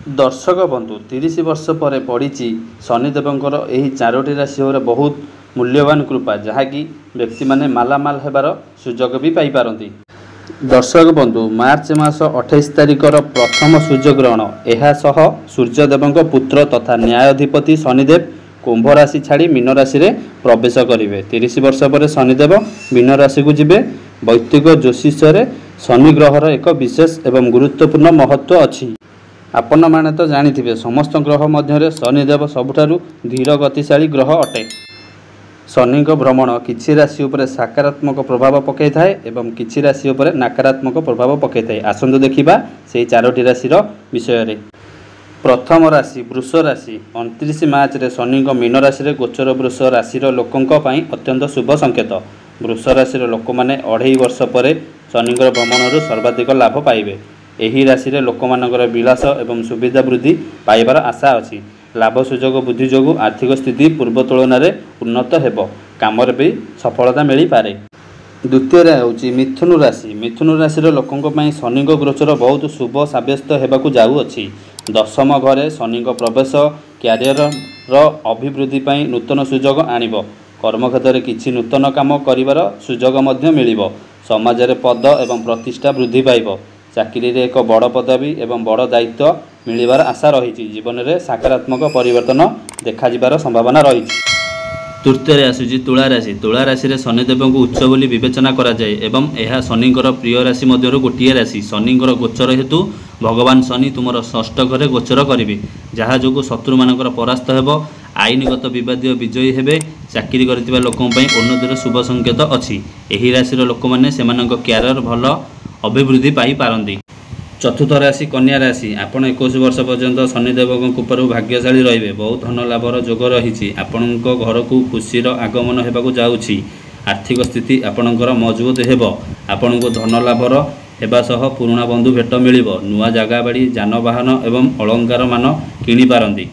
दर्शक बंधु 30 वर्ष पर पड़ी शनिदेवंकर यही चारोटी राशि बहुत मूल्यवान कृपा जहाँकि व्यक्ति माने मालामाल होबार सुजोग भी पाई पारंती। दर्शक बंधु मार्च मास 28 तारिखर प्रथम सूर्यग्रहण यह सह सूर्यदेव पुत्र तथा न्यायाधिपति शनिदेव कुंभ राशि छाड़ी मीन राशि रे प्रवेश करेंगे। 30 वर्ष पर शनिदेव मीन राशि को जीवे। वैदिक ज्योतिष शनि ग्रहर एक विशेष एवं गुरुत्वपूर्ण महत्व अच्छी। आपण माने तो जानिथिबे समस्त ग्रह मध्य शनिदेव सबुठारु धीर गतिशाली ग्रह अटे। शनि भ्रमण किछि राशि उपरे सकारात्मक प्रभाव पकई थाए एवं किछि राशि उपरे नकारात्मक प्रभाव पकई थाए। आसंतु देखिबा सेही चारोटी राशिर विषय रे। प्रथम राशि वृष राशि 29 मार्च रे शनि मीन राशि रे गोचर वृष राशिर लोकंक पई अत्यंत शुभ संकेत। वृष राशिर लोक माने 2.5 वर्ष पर शनि भ्रमण सर्वाधिक लाभ पाइबे। एही राशि रे लोकमानकर विलास एवं सुविधा वृद्धि पाइबार आशा अछि। लाभ सुजोग बुद्धि जोगु आर्थिक स्थिति पूर्व तुलन में उन्नत हेब। काम भी सफलता मिल पारे। द्वितीय होची मिथुन राशि। मिथुन राशि लोकों शनि गोचर बहुत शुभ सब्यस्त होगाकू जाऊँगी। दशम घरे शनि प्रवेश क्यारियर अभिवृद्धि नूतन सुजोग आणिब। कर्मक्षेत्र में किसी नूतन काम करिवार सुजोग मिल। समाज में पद एवं प्रतिष्ठा वृद्धि पाइब। चाकरी रे एक बड़ पदवी एवं बड़ दायित्व मिलबार आशा रही। जीवन में सकारात्मक परिवर्तन देखा जिबार संभावना रही। तृतीय आसूची तुला राशि। तुला राशि रे शनिदेव को उच्च बोली विवेचना करा जाए एवं यह शनिकर प्रिय राशि मध्य गोटे राशि। शनिकर गोचर हेतु भगवान शनि तुमर षष्ठ घरे गोचर करेंगे जहाँ जो शत्रु मानकर परास्त हेब। आईनगत विवाद विजयी हेबे। चाकरी करथिबा लोकन पई उन्नतिर शुभ संकेत अछि। एही राशि लोक माने सेमानक क्यारियर भल अभिवृद्धि पाई पारंती। चतुर्थ राशि कन्या राशि। आपण 21 वर्ष पर्यंत शनिदेव कृपारू भाग्यशाली रहिबे। बहुत धन लाभर जोग रही। आपण घर को खुशीर आगमन होगाकू जाऊँगी। आर्थिक स्थिति आपणकर मजबूत हेब। आपण को धन लाभर हेबा सह पुराणा बंधु भेट मिलिब। नुआ जगह बाड़ी जानवाहन एवं अलंकार मान किनि पारंती।